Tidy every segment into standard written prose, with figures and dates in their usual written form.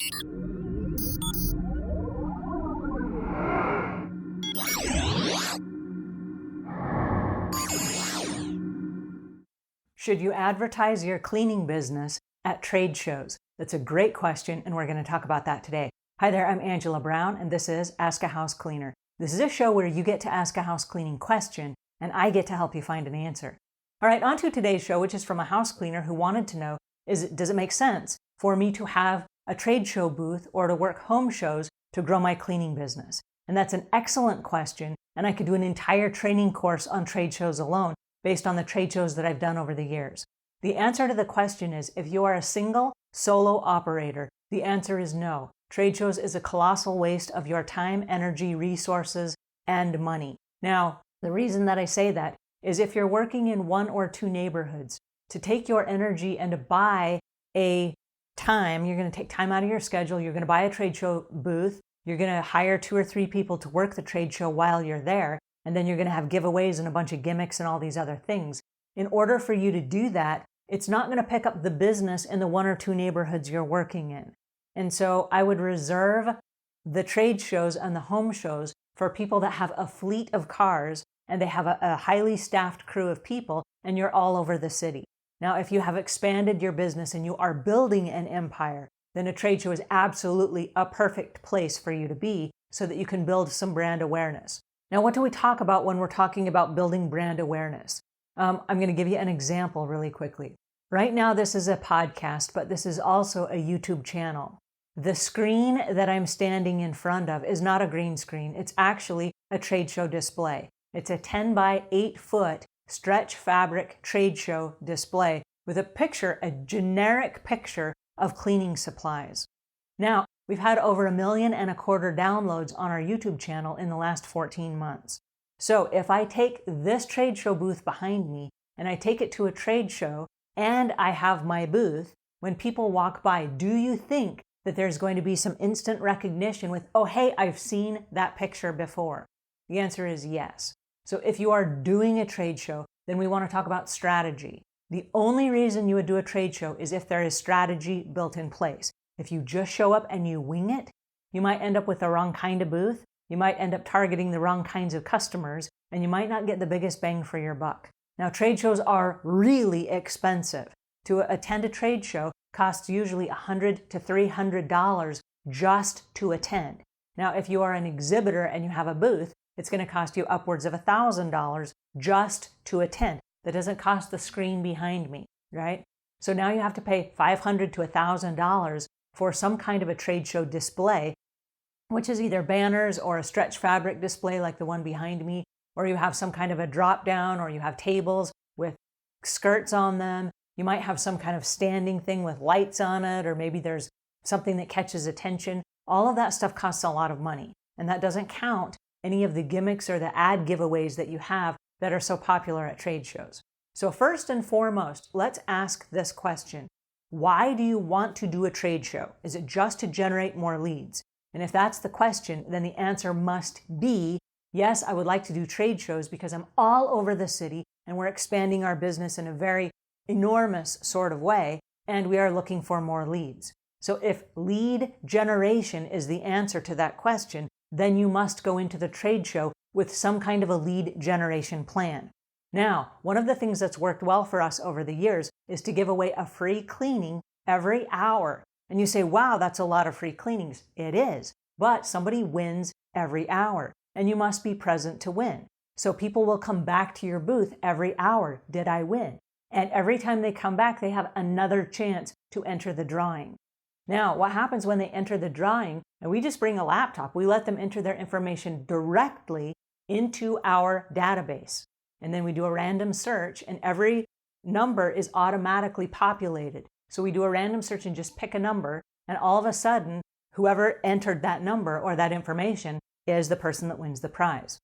Should you advertise your cleaning business at trade shows? That's a great question, and we're going to talk about that today. Hi there, I'm Angela Brown, and this is Ask a House Cleaner. This is a show where you get to ask a house cleaning question, and I get to help you find an answer. All right, on to today's show, which is from a house cleaner who wanted to know, does it make sense for me to have a trade show booth or to work home shows to grow my cleaning business? And that's an excellent question, and I could do an entire training course on trade shows alone based on the trade shows that I've done over the years. The answer to the question is, if you are a single solo operator, the answer is no. Trade shows is a colossal waste of your time, energy, resources, and money. Now, the reason that I say that is if you're working in one or two neighborhoods, to take your energy and to buy a time, you're going to take time out of your schedule, you're going to buy a trade show booth, you're going to hire 2 or 3 people to work the trade show while you're there, and then you're going to have giveaways and a bunch of gimmicks and all these other things. In order for you to do that, it's not going to pick up the business in the 1 or 2 neighborhoods you're working in. And so I would reserve the trade shows and the home shows for people that have a fleet of cars and they have a highly staffed crew of people and you're all over the city. Now, if you have expanded your business and you are building an empire, then a trade show is absolutely a perfect place for you to be so that you can build some brand awareness. Now, what do we talk about when we're talking about building brand awareness? I'm going to give you an example really quickly. Right now, this is a podcast, but this is also a YouTube channel. The screen that I'm standing in front of is not a green screen. It's actually a trade show display. It's a 10 by 8 foot stretch fabric trade show display with a picture, a generic picture of cleaning supplies. Now, we've had over 1.25 million downloads on our YouTube channel in the last 14 months. So if I take this trade show booth behind me and I take it to a trade show and I have my booth, when people walk by, do you think that there's going to be some instant recognition with, oh, hey, I've seen that picture before? The answer is yes. So if you are doing a trade show, then we want to talk about strategy. The only reason you would do a trade show is if there is strategy built in place. If you just show up and you wing it, you might end up with the wrong kind of booth, you might end up targeting the wrong kinds of customers, and you might not get the biggest bang for your buck. Now, trade shows are really expensive. To attend a trade show costs usually $100 to $300 just to attend. Now, if you are an exhibitor and you have a booth, it's going to cost you upwards of $1,000 just to attend. That doesn't cost the screen behind me, right? So now you have to pay $500 to $1,000 for some kind of a trade show display, which is either banners or a stretch fabric display like the one behind me, or you have some kind of a drop down, or you have tables with skirts on them. You might have some kind of standing thing with lights on it, or maybe there's something that catches attention. All of that stuff costs a lot of money, and that doesn't count any of the gimmicks or the ad giveaways that you have that are so popular at trade shows. So first and foremost, let's ask this question. Why do you want to do a trade show? Is it just to generate more leads? And if that's the question, then the answer must be, yes, I would like to do trade shows because I'm all over the city and we're expanding our business in a very enormous sort of way, and we are looking for more leads. So if lead generation is the answer to that question, then you must go into the trade show with some kind of a lead generation plan. Now, one of the things that's worked well for us over the years is to give away a free cleaning every hour. And you say, wow, that's a lot of free cleanings. It is, but somebody wins every hour, and you must be present to win. So people will come back to your booth every hour. Did I win? And every time they come back, they have another chance to enter the drawing. Now, what happens when they enter the drawing, and we just bring a laptop, we let them enter their information directly into our database. And then we do a random search, and every number is automatically populated. So we do a random search and just pick a number, and all of a sudden, whoever entered that number or that information is the person that wins the prize.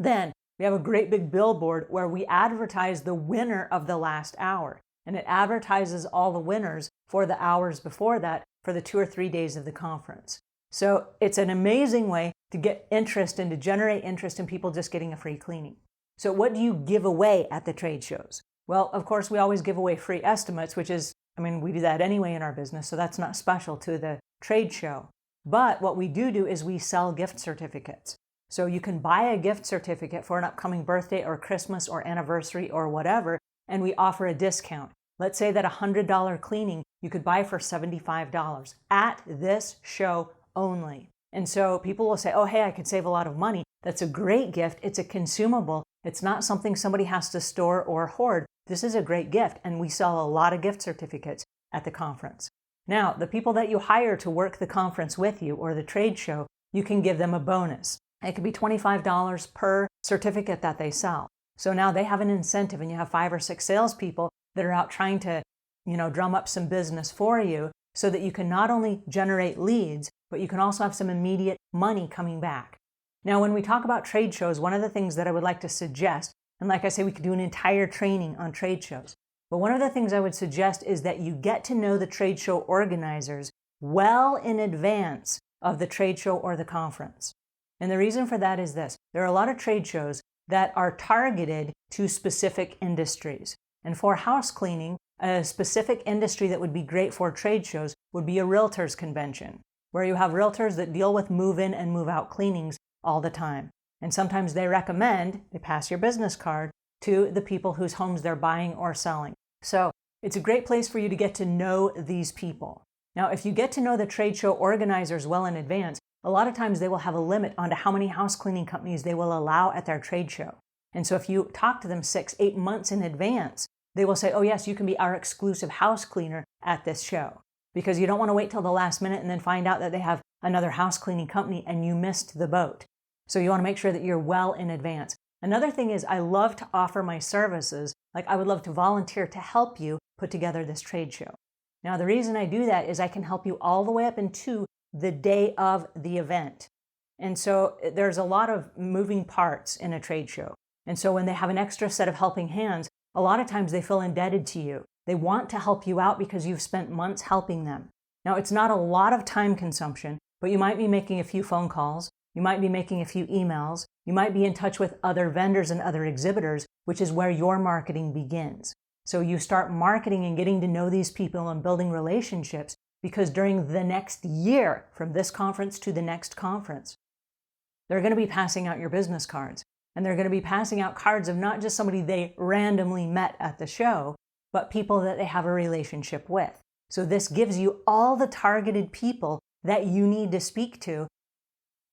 Then we have a great big billboard where we advertise the winner of the last hour. And it advertises all the winners for the hours before that for the 2 or 3 days of the conference. So it's an amazing way to get interest and to generate interest in people just getting a free cleaning. So what do you give away at the trade shows? Well, of course, we always give away free estimates, which is, we do that anyway in our business, so that's not special to the trade show. But what we do is we sell gift certificates. So you can buy a gift certificate for an upcoming birthday or Christmas or anniversary or whatever, and we offer a discount. Let's say that a $100 cleaning you could buy for $75 at this show only. And so people will say, oh, hey, I could save a lot of money. That's a great gift. It's a consumable. It's not something somebody has to store or hoard. This is a great gift, and we sell a lot of gift certificates at the conference. Now, the people that you hire to work the conference with you or the trade show, you can give them a bonus. It could be $25 per certificate that they sell. So now they have an incentive, and you have 5 or 6 salespeople that are out trying to, drum up some business for you so that you can not only generate leads, but you can also have some immediate money coming back. Now, when we talk about trade shows, one of the things that I would like to suggest, and like I say, we could do an entire training on trade shows, but one of the things I would suggest is that you get to know the trade show organizers well in advance of the trade show or the conference. And the reason for that is this. There are a lot of trade shows that are targeted to specific industries. And for house cleaning, a specific industry that would be great for trade shows would be a realtors convention, where you have realtors that deal with move-in and move-out cleanings all the time. And sometimes they pass your business card to the people whose homes they're buying or selling. So it's a great place for you to get to know these people. Now, if you get to know the trade show organizers well in advance, a lot of times they will have a limit on how many house cleaning companies they will allow at their trade show. And so if you talk to them 6-8 months in advance, they will say, oh yes, you can be our exclusive house cleaner at this show. Because you don't want to wait till the last minute and then find out that they have another house cleaning company and you missed the boat. So you want to make sure that you're well in advance. Another thing is I love to offer my services. Like I would love to volunteer to help you put together this trade show. Now the reason I do that is I can help you all the way up into the day of the event. And so there's a lot of moving parts in a trade show. And so when they have an extra set of helping hands, a lot of times they feel indebted to you. They want to help you out because you've spent months helping them. Now it's not a lot of time consumption, but you might be making a few phone calls. You might be making a few emails. You might be in touch with other vendors and other exhibitors, which is where your marketing begins. So you start marketing and getting to know these people and building relationships, because during the next year, from this conference to the next conference, they're going to be passing out your business cards. And they're going to be passing out cards of not just somebody they randomly met at the show, but people that they have a relationship with. So this gives you all the targeted people that you need to speak to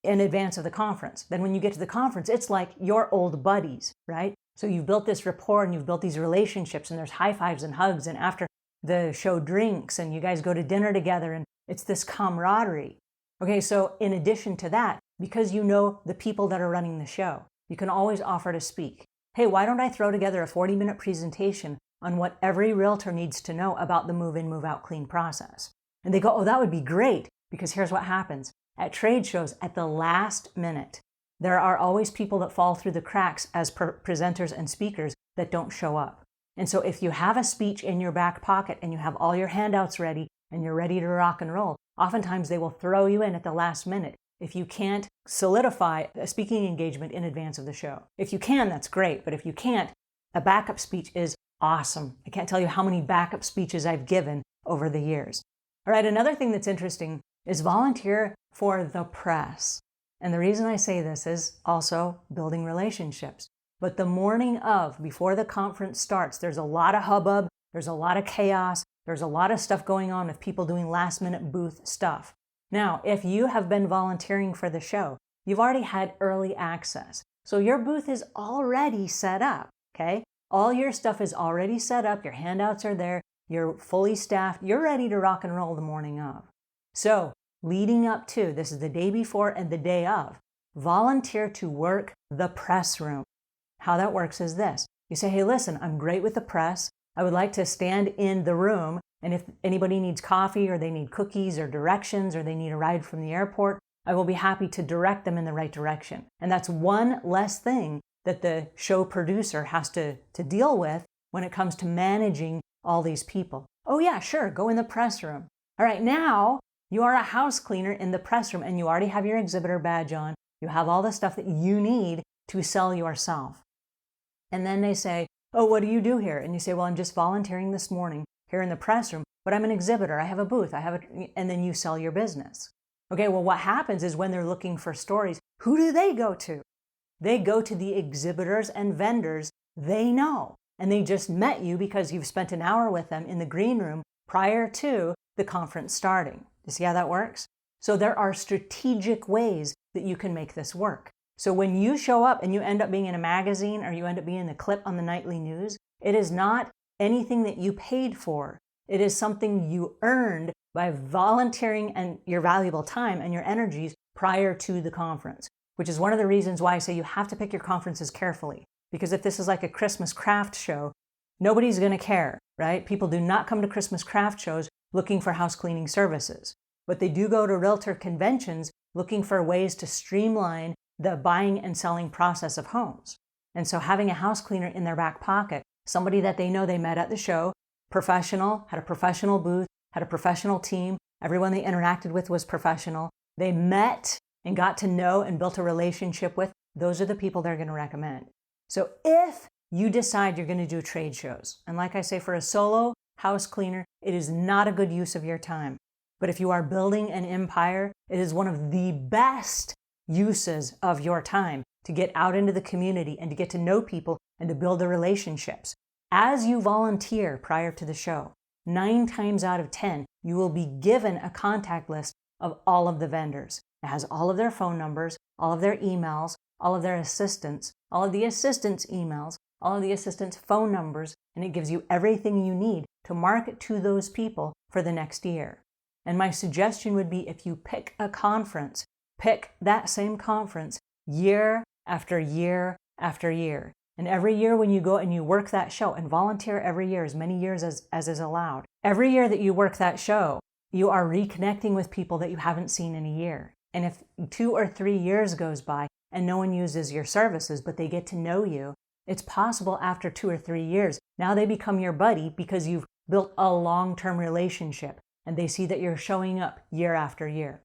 in advance of the conference. Then when you get to the conference, it's like your old buddies, right? So you've built this rapport and you've built these relationships, and there's high fives and hugs, and after the show drinks, and you guys go to dinner together, and it's this camaraderie. Okay, so in addition to that, because you know the people that are running the show, you can always offer to speak. Hey, why don't I throw together a 40-minute presentation on what every realtor needs to know about the move-in, move-out clean process? And they go, oh, that would be great, because here's what happens. At trade shows, at the last minute, there are always people that fall through the cracks as presenters and speakers that don't show up. And so if you have a speech in your back pocket and you have all your handouts ready and you're ready to rock and roll, oftentimes they will throw you in at the last minute if you can't solidify a speaking engagement in advance of the show. If you can, that's great. But if you can't, a backup speech is awesome. I can't tell you how many backup speeches I've given over the years. All right, another thing that's interesting is volunteer for the press. And the reason I say this is also building relationships. But the morning of, before the conference starts, there's a lot of hubbub, there's a lot of chaos, there's a lot of stuff going on with people doing last-minute booth stuff. Now, if you have been volunteering for the show, you've already had early access. So your booth is already set up, okay? All your stuff is already set up, your handouts are there, you're fully staffed, you're ready to rock and roll the morning of. So, leading up to, this is the day before and the day of, volunteer to work the press room. How that works is this. You say, hey, listen, I'm great with the press. I would like to stand in the room, and if anybody needs coffee or they need cookies or directions or they need a ride from the airport, I will be happy to direct them in the right direction. And that's one less thing that the show producer has to deal with when it comes to managing all these people. Oh yeah, sure, go in the press room. All right, now you are a house cleaner in the press room and you already have your exhibitor badge on. You have all the stuff that you need to sell yourself. And then they say, oh, what do you do here? And you say, well, I'm just volunteering this morning here in the press room but I'm an exhibitor. I have a booth. And then you sell your business. Okay, well, what happens is when they're looking for stories, who do they go to? They go to the exhibitors and vendors they know. And they just met you because you've spent an hour with them in the green room prior to the conference starting. You see how that works? So there are strategic ways that you can make this work. So when you show up and you end up being in a magazine or you end up being in the clip on the nightly news, it is not anything that you paid for. It is something you earned by volunteering and your valuable time and your energies prior to the conference, which is one of the reasons why I say you have to pick your conferences carefully. Because if this is like a Christmas craft show, nobody's going to care, right? People do not come to Christmas craft shows looking for house cleaning services, but they do go to realtor conventions looking for ways to streamline the buying and selling process of homes. And so having a house cleaner in their back pocket, somebody that they know they met at the show, professional, had a professional booth, had a professional team, everyone they interacted with was professional, they met and got to know and built a relationship with, those are the people they're going to recommend. So if you decide you're going to do trade shows, and like I say, for a solo house cleaner, it is not a good use of your time. But if you are building an empire, it is one of the best uses of your time to get out into the community and to get to know people and to build the relationships. As you volunteer prior to the show, 9 times out of 10, you will be given a contact list of all of the vendors. It has all of their phone numbers, all of their emails, all of their assistants, all of the assistants' emails, all of the assistants' phone numbers, and it gives you everything you need to market to those people for the next year. And my suggestion would be if you pick a conference, pick that same conference year after year after year. And every year when you go and you work that show, and volunteer every year, as many years as is allowed, every year that you work that show, you are reconnecting with people that you haven't seen in a year. And if 2 or 3 years goes by and no one uses your services, but they get to know you, it's possible after 2 or 3 years, now they become your buddy because you've built a long-term relationship and they see that you're showing up year after year.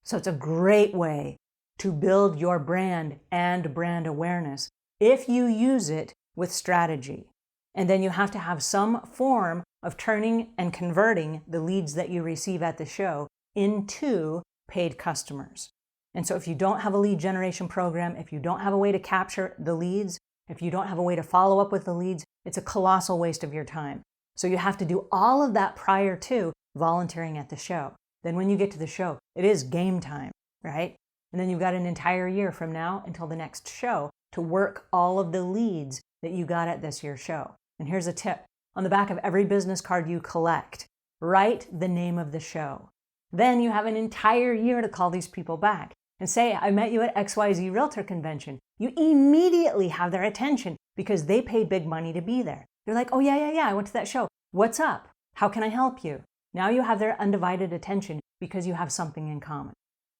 So it's a great way to build your brand and brand awareness if you use it with strategy. And then you have to have some form of turning and converting the leads that you receive at the show into paid customers. And so if you don't have a lead generation program, if you don't have a way to capture the leads, if you don't have a way to follow up with the leads, it's a colossal waste of your time. So you have to do all of that prior to volunteering at the show. Then when you get to the show, it is game time, right? And then you've got an entire year from now until the next show to work all of the leads that you got at this year's show. And here's a tip. On the back of every business card you collect, write the name of the show. Then you have an entire year to call these people back and say, I met you at XYZ Realtor Convention. You immediately have their attention because they paid big money to be there. They're like, oh yeah, I went to that show. What's up? How can I help you? Now you have their undivided attention because you have something in common.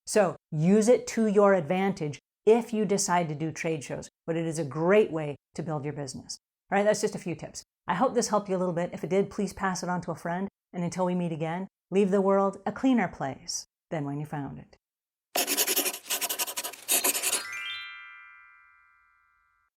So use it to your advantage if you decide to do trade shows, but it is a great way to build your business. All right, that's just a few tips. I hope this helped you a little bit. If it did, please pass it on to a friend. And until we meet again, leave the world a cleaner place than when you found it.